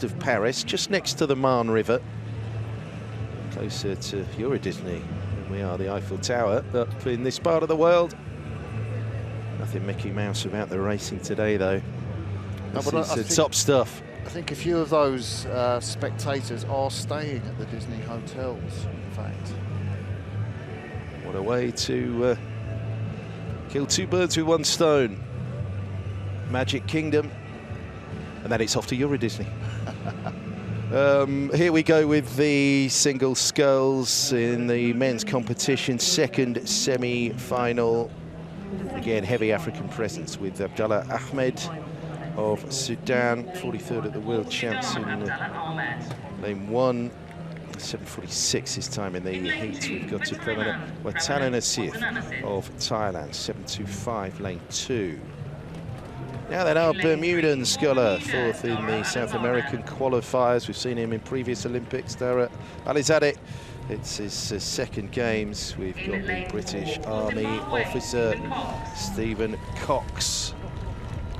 west of Paris, just next to the Marne River. Closer to Disney than we are the Eiffel Tower up in this part of the world. Nothing Mickey Mouse about the racing today, though. This is top stuff. I think a few of those spectators are staying at the Disney hotels, in fact. What a way to kill two birds with one stone. Magic Kingdom, and then it's off to Euro Disney. Here we go with the single sculls in the men's competition, second semi-final. Again, heavy African presence with Abdallah Ahmed of Sudan, 43rd at the World Champs in lane 1. 7:46 his time in the heat. We've got to Watana Nassif of Thailand, 7:25 lane 2. Now then, our Bermudan sculler, fourth in the South American qualifiers. We've seen him in previous Olympics. Dara Alizadeh. It's his second games. We've got the British Army officer, Stephen Cox,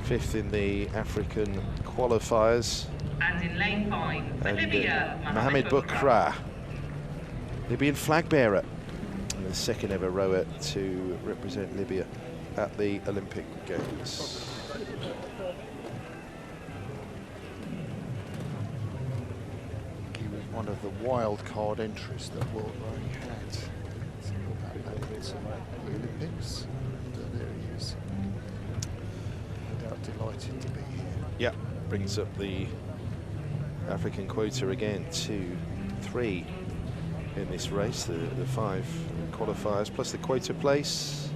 fifth in the African qualifiers. And in lane 5, and Libya, Mohamed Bukra, Libyan flag bearer, and the second ever rower to represent Libya at the Olympic Games. He was one of the wild card entries that World Rowing had. So that led to the Olympics. And there he is. No doubt delighted to be here. Yeah, brings up the African quota again to 3 in this race, the 5 qualifiers plus the quota place.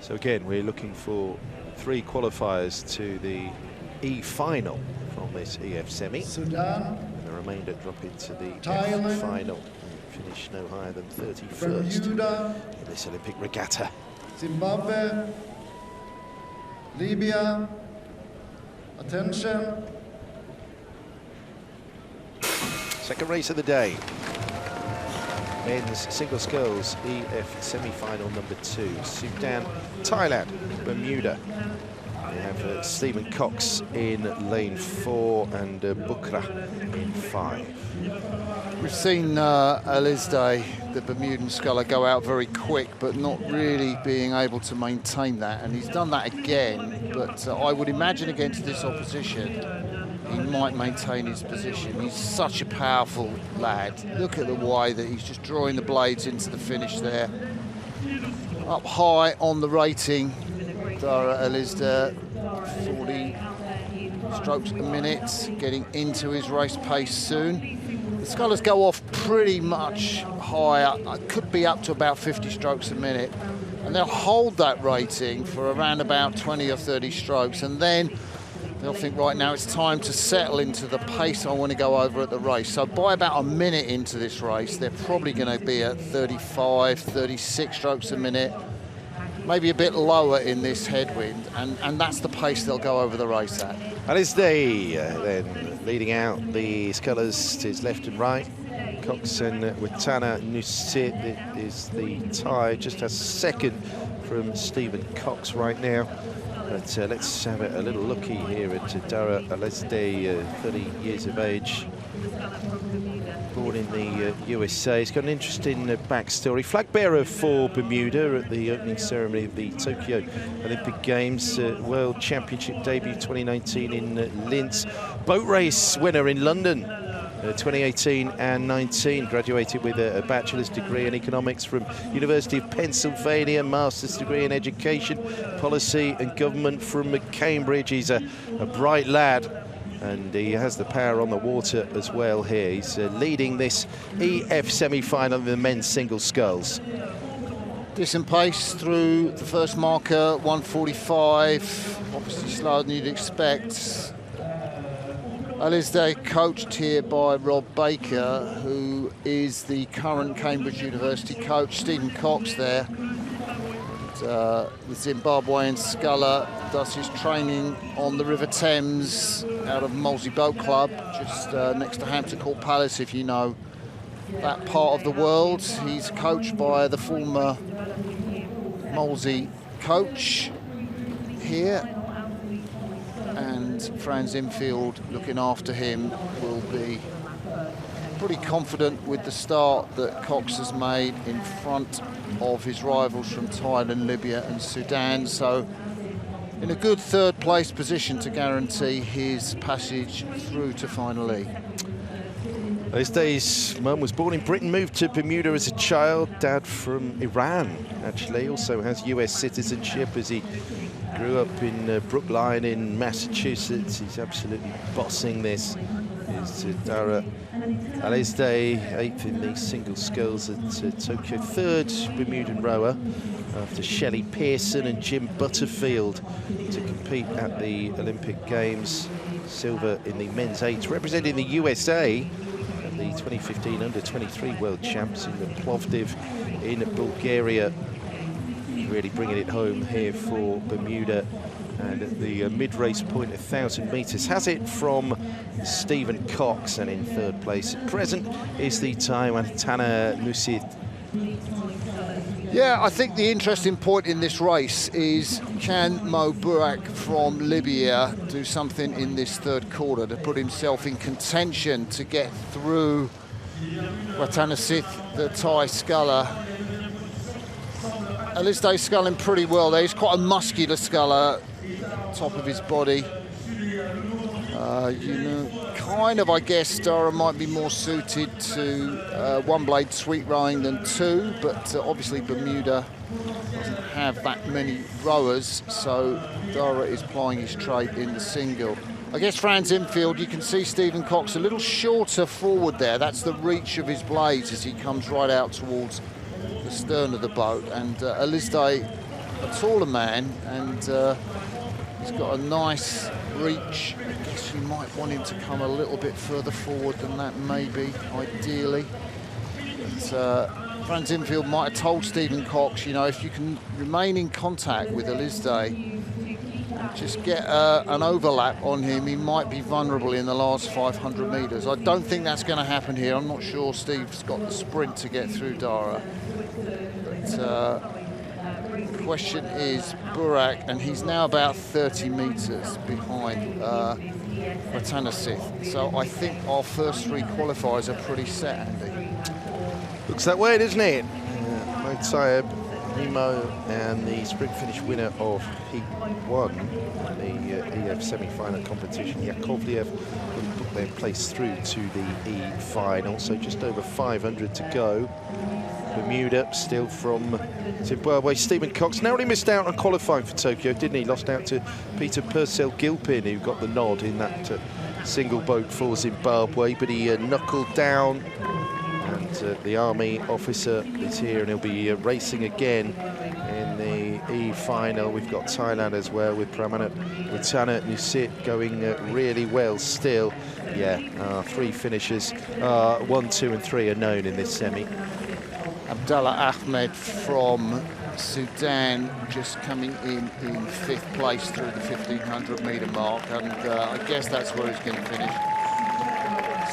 So again, we're looking for 3 qualifiers to the E final from this EF semi. Sudan, and the remainder drop into the Thailand, F final and finish no higher than 31st Bermuda, in this Olympic regatta. Zimbabwe, Libya. Attention. Second race of the day. Men's single sculls EF semi-final number 2. Sudan, Thailand, Bermuda. We have Stephen Cox in lane 4 and Bukra in 5. We've seen Alizadeh, the Bermudan sculler, go out very quick, but not really being able to maintain that. And he's done that again, but I would imagine against this opposition, he might maintain his position. He's such a powerful lad. Look at the way that he's just drawing the blades into the finish there. Up high on the rating, Dara Alizadeh, 40 strokes a minute, getting into his race pace soon. The scullers go off pretty much higher, could be up to about 50 strokes a minute, and they'll hold that rating for around about 20 or 30 strokes, and then they'll think, right, now it's time to settle into the pace I want to go over at the race. So by about a minute into this race, they're probably going to be at 35, 36 strokes a minute, maybe a bit lower in this headwind, and that's the pace they'll go over the race at. Alizadeh then leading out the scullers to his left and right. Cox and Watana Nassif is the tie, just a second from Stephen Cox right now. But let's have a little looky here at Dara Alizadeh, 30 years of age, born in the USA. He's got an interesting backstory. Flag bearer for Bermuda at the opening ceremony of the Tokyo Olympic Games. World Championship debut 2019 in Linz. Boat race winner in London 2018 and 19. Graduated with a bachelor's degree in economics from University of Pennsylvania, master's degree in education, policy and government from Cambridge. He's a bright lad, and he has the power on the water as well here. He's leading this EF semi-final in the men's single sculls. Decent pace through the first marker, 1:45, obviously slower than you'd expect. Alizadeh coached here by Rob Baker, who is the current Cambridge University coach. Stephen Cox there. And, the Zimbabwean sculler does his training on the River Thames out of Molesey Boat Club, just next to Hampton Court Palace, if you know that part of the world. He's coached by the former Molesey coach here. And Franz Infield looking after him will be pretty confident with the start that Cox has made in front of his rivals from Thailand, Libya and Sudan. So in a good third place position to guarantee his passage through to Final E. Alizadeh's mum was born in Britain, moved to Bermuda as a child. Dad from Iran, actually, also has US citizenship as he grew up in Brookline in Massachusetts. He's absolutely bossing this. Is Dara Alizadeh, 8th in the single sculls at Tokyo, 3rd Bermudan rower after Shelley Pearson and Jim Butterfield to compete at the Olympic Games. Silver in the men's 8, representing the USA at the 2015 Under-23 World Champs in the Plovdiv in Bulgaria. Really bringing it home here for Bermuda. And at the mid-race point, 1,000 metres, has it from Stephen Cox, and in third place at present is the Taiwan Tana Nusit. Yeah, I think the interesting point in this race is, can Mo Burak from Libya do something in this third quarter to put himself in contention to get through Watanasit, the Thai sculler. Alizadeh sculling pretty well there. He's quite a muscular sculler, top of his body. You know, kind of, I guess, Dara might be more suited to one-blade sweep rowing than two, but obviously Bermuda doesn't have that many rowers, so Dara is plying his trade in the single. I guess Franz Infield, you can see Stephen Cox a little shorter forward there. That's the reach of his blades as he comes right out towards the stern of the boat. And Alizadeh, a taller man, and he's got a nice reach. I guess you might want him to come a little bit further forward than that, maybe, ideally. But Franz Infield might have told Stephen Cox, you know, if you can remain in contact with Alizadeh and just get an overlap on him, he might be vulnerable in the last 500 metres. I don't think that's going to happen here. I'm not sure Steve's got the sprint to get through Dara. But the question is Burak, and he's now about 30 metres behind Watanasit. So I think our first three qualifiers are pretty set, Andy. Looks that way, doesn't it? Mo Taib, Nemo, and the sprint finish winner of Heat 1, the EF semi-final competition, Yakovlev, will put their place through to the E final. So just over 500 to go. Bermuda still from Zimbabwe. Stephen Cox narrowly missed out on qualifying for Tokyo, didn't he? Lost out to Peter Purcell-Gilpin, who got the nod in that single boat for Zimbabwe, but he knuckled down. And the army officer is here, and he'll be racing again in the E final. We've got Thailand as well with Pramana Utana Nusit going really well still. Yeah, three finishers, 1, 2 and 3 are known in this semi. Abdallah Ahmed from Sudan just coming in 5th place through the 1,500 metre mark, and I guess that's where he's going to finish.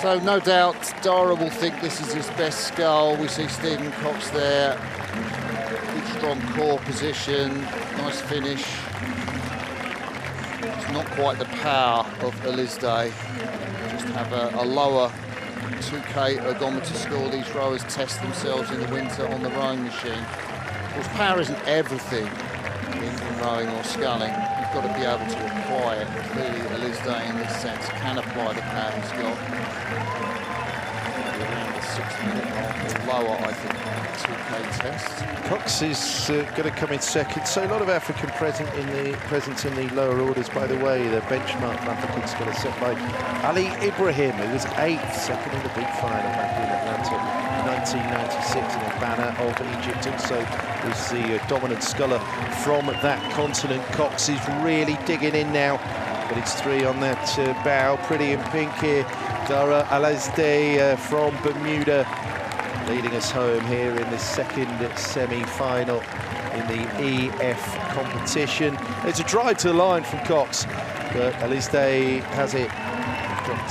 So no doubt Dara will think this is his best scull. We see Stephen Cox there, good strong core position, nice finish. It's not quite the power of Alizadeh, just have a lower 2K ergometer score. These rowers test themselves in the winter on the rowing machine. Of course, power isn't everything in rowing or sculling. You've got to be able to apply it. Clearly, Alizadeh in this sense can apply the power he's got. Around the 6-minute mark or lower, I think, 2K test. Cox is going to come in second. So a lot of African presence in the lower orders. By the way, the benchmark for Africans got set by Ali Ibrahim, who was 8th, second in the big final back in Atlanta in 1996, and a banner of Egypt. Also was the dominant sculler from that continent. Cox is really digging in now, but it's 3 on that bow. Pretty in pink here. Dara Alizadeh from Bermuda leading us home here in the second semi-final in the EF competition. There's a drive to the line from Cox, but Alizadeh has it. Got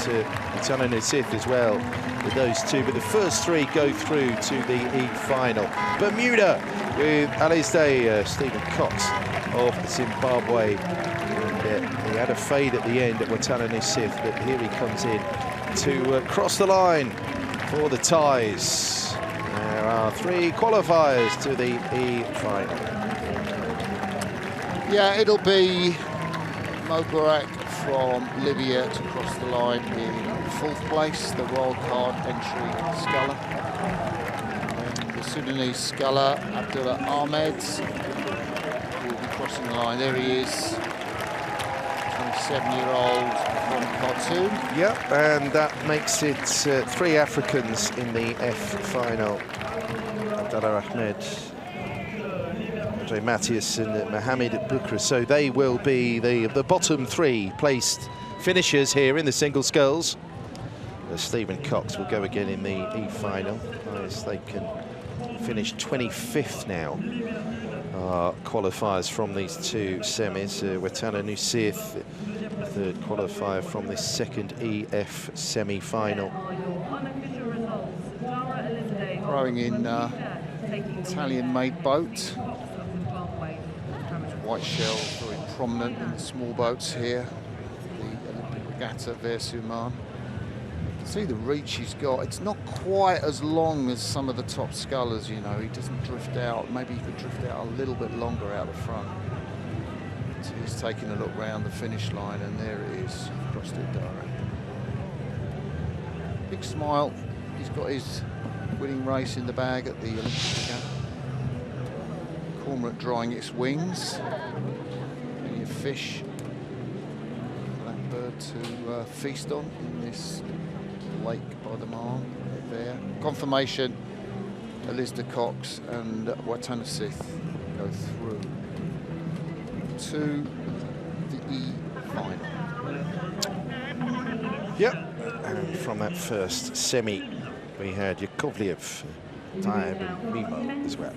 Utana Nusit as well with those two, but the first 3 go through to the E final. Bermuda with Alizadeh, Stephen Cox of Zimbabwe, and He had a fade at the end at Watana Nusith, but here he comes in to cross the line for the ties. There are 3 qualifiers to the E final. Yeah, it'll be Mubarak from Libya to cross the line in 4th place, the wildcard entry sculler. And the Sudanese sculler, Abdullah Ahmed, will be crossing the line. There he is, 27-year-old from Khartoum. Yep, and that makes it 3 Africans in the F final. Dara Ahmed, Andre Matthias and Mohamed Bukra. So they will be the bottom 3 placed finishers here in the single sculls. Stephen Cox will go again in the E final as they can finish 25th now. Qualifiers from these 2 semis. Watana Nusith, 3rd qualifier from this 2nd EF semi-final. Rowing in Italian-made boat. White shell very prominent in the small boats here. The Olympic Regatta Versuman. See the reach he's got. It's not quite as long as some of the top scullers, you know. He doesn't drift out. Maybe he could drift out a little bit longer out the front. So he's taking a look round the finish line, and there it is, across to Dara. Big smile. He's got his winning race in the bag at the Olympic Regatta. Cormorant drying its wings. Plenty of fish for that bird to feast on in this lake by the Marne there. Confirmation, Alizadeh Cox and Watana Nusith go through to the E final. Yep, and from that first semi, we had Yakovlev, Taib and Mimo as well.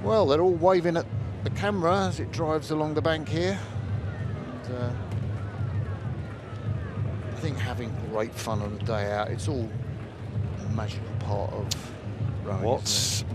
Well, they're all waving at the camera as it drives along the bank here. And, I think having great fun on a day out, it's all a magical part of rowing. What's